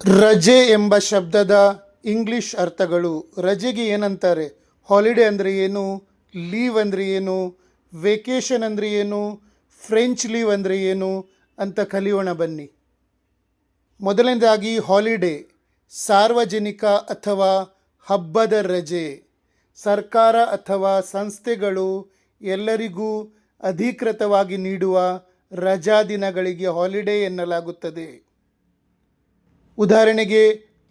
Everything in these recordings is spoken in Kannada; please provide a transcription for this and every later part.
ರಜೆ ಎಂಬ ಶಬ್ದದ ಇಂಗ್ಲಿಷ್ ಅರ್ಥಗಳು. ರಜೆಗೆ ಏನಂತಾರೆ? ಹಾಲಿಡೇ ಅಂದರೆ ಏನು? ಲೀವ್ ಅಂದರೆ ಏನು? ವೇಕೇಷನ್ ಅಂದರೆ ಏನು? ಫ್ರೆಂಚ್ ಲೀವ್ ಅಂದರೆ ಏನು ಅಂತ ಕಲಿಯೋಣ ಬನ್ನಿ. ಮೊದಲನೇದಾಗಿ ಹಾಲಿಡೇ, ಸಾರ್ವಜನಿಕ ಅಥವಾ ಹಬ್ಬದ ರಜೆ. ಸರ್ಕಾರ ಅಥವಾ ಸಂಸ್ಥೆಗಳು ಎಲ್ಲರಿಗೂ ಅಧಿಕೃತವಾಗಿ ನೀಡುವ ರಜಾ ದಿನಗಳಿಗೆ ಹಾಲಿಡೇ ಎನ್ನಲಾಗುತ್ತದೆ. ಉದಾಹರಣೆಗೆ,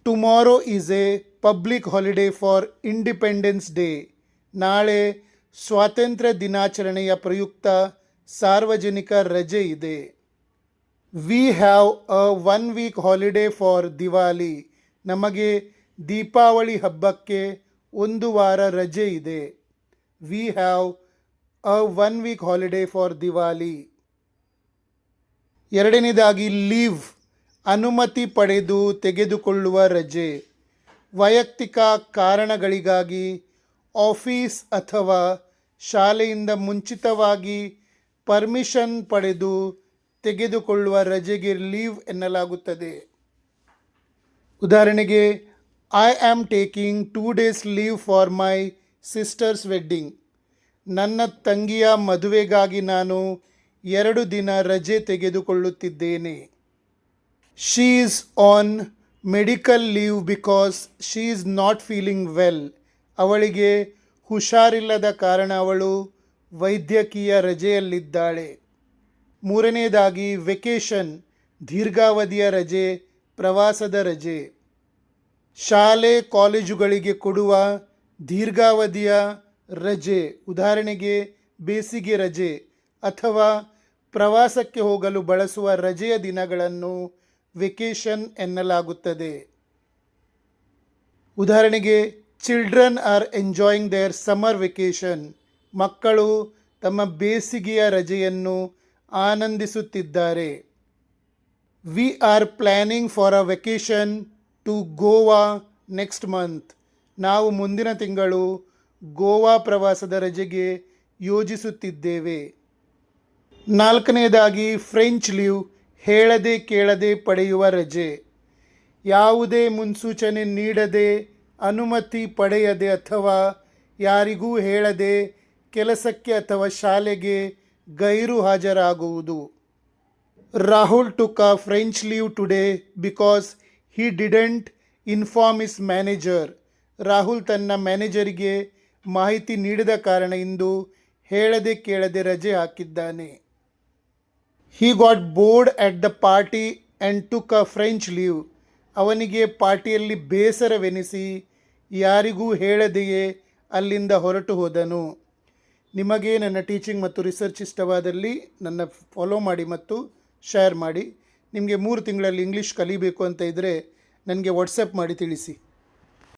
tomorrow is a public holiday for independence day. ನಾಳೆ ಸ್ವಾತಂತ್ರ್ಯ ದಿನಾಚರಣೆಯ ಪ್ರಯುಕ್ತ ಸಾರ್ವಜನಿಕ ರಜೆ ಇದೆ. We have a 1 week holiday for Diwali. ನಮಗೆ ದೀಪಾವಳಿ ಹಬ್ಬಕ್ಕೆ 1 ವಾರ ರಜೆ ಇದೆ. We have a 1 week holiday for Diwali. ಎರಡನೇದಾಗಿ ಲೀವ್, ಅನುಮತಿ ಪಡೆದು ತೆಗೆದುಕೊಳ್ಳುವ ರಜೆ. ವೈಯಕ್ತಿಕ ಕಾರಣಗಳಿಗಾಗಿ ಆಫೀಸ್ ಅಥವಾ ಶಾಲೆಯಿಂದ ಮುಂಚಿತವಾಗಿ ಪರ್ಮಿಷನ್ ಪಡೆದು ತೆಗೆದುಕೊಳ್ಳುವ ರಜೆಗೆ ಲೀವ್ ಎನ್ನಲಾಗುತ್ತದೆ. ಉದಾಹರಣೆಗೆ, I am taking 2 days leave for my sisters wedding. ನನ್ನ ತಂಗಿಯ ಮದುವೆಗಾಗಿ ನಾನು 2 ದಿನ ರಜೆ ತೆಗೆದುಕೊಳ್ಳುತ್ತಿದ್ದೇನೆ. She is on medical leave because she is not feeling well. ಅವಳಿಗೆ ಹುಷಾರಿಲ್ಲದ ಕಾರಣ ಅವಳು ವೈದ್ಯಕೀಯ ರಜೆಯಲ್ಲಿದ್ದಾಳೆ. ಮೂರನೇದಾಗಿ ವೆಕೇಷನ್, ದೀರ್ಘಾವಧಿಯ ರಜೆ, ಪ್ರವಾಸದ ರಜೆ. ಶಾಲೆ ಕಾಲೇಜುಗಳಿಗೆ ಕೊಡುವ ದೀರ್ಘಾವಧಿಯ ರಜೆ. ಉದಾಹರಣೆಗೆ, ಬೇಸಿಗೆ ರಜೆ ಅಥವಾ ಪ್ರವಾಸಕ್ಕೆ ಹೋಗಲು ಬಳಸುವ ರಜೆಯ ದಿನಗಳನ್ನು ವೆಕೇಷನ್ ಎನ್ನಲಾಗುತ್ತದೆ. ಉದಾಹರಣೆಗೆ, children are enjoying their summer vacation. ಮಕ್ಕಳು ತಮ್ಮ ಬೇಸಿಗೆಯ ರಜೆಯನ್ನು ಆನಂದಿಸುತ್ತಿದ್ದಾರೆ. We are planning for a vacation to Goa next month. ನಾವು ಮುಂದಿನ ತಿಂಗಳು ಗೋವಾ ಪ್ರವಾಸದ ರಜೆಗೆ ಯೋಜಿಸುತ್ತಿದ್ದೇವೆ. ನಾಲ್ಕನೇದಾಗಿ ಫ್ರೆಂಚ್ ಲೀವ್, ಹೇಳದೆ ಕೇಳದೆ ಪಡೆಯುವ ರಜೆ. ಯಾವುದೇ ಮುನ್ಸೂಚನೆ ನೀಡದೆ, ಅನುಮತಿ ಪಡೆಯದೆ ಅಥವಾ ಯಾರಿಗೂ ಹೇಳದೆ ಕೆಲಸಕ್ಕೆ ಅಥವಾ ಶಾಲೆಗೆ ಗೈರು ಹಾಜರಾಗುವುದು. Rahul took a French leave today because he didn't inform his manager. Rahul ತನ್ನ ಮ್ಯಾನೇಜರಿಗೆ ಮಾಹಿತಿ ನೀಡದ ಕಾರಣ ಇಂದು ಹೇಳದೆ ಕೇಳದೆ ರಜೆ ಹಾಕಿದ್ದಾನೆ. He got board at the party and took a French leave. ಅವನಿಗೆ ಪಾರ್ಟಿಯಲ್ಲಿ ಬೇಸರವೆನಿಸಿ ಯಾರಿಗೂ ಹೇಳದೆಯೇ ಅಲ್ಲಿಂದ ಹೊರಟು ಹೋದನು. ನಿಮಗೆ ನನ್ನ ಟೀಚಿಂಗ್ ಮತ್ತು ರಿಸರ್ಚ್ ಇಷ್ಟವಾದಲ್ಲಿ ನನ್ನ ಫಾಲೋ ಮಾಡಿ ಮತ್ತು ಶೇರ್ ಮಾಡಿ. ನಿಮಗೆ 3 ತಿಂಗಳಲ್ಲಿ ಇಂಗ್ಲೀಷ್ ಕಲಿಬೇಕು ಅಂತ ಇದ್ದರೆ ನನಗೆ ವಾಟ್ಸಪ್ ಮಾಡಿ ತಿಳಿಸಿ.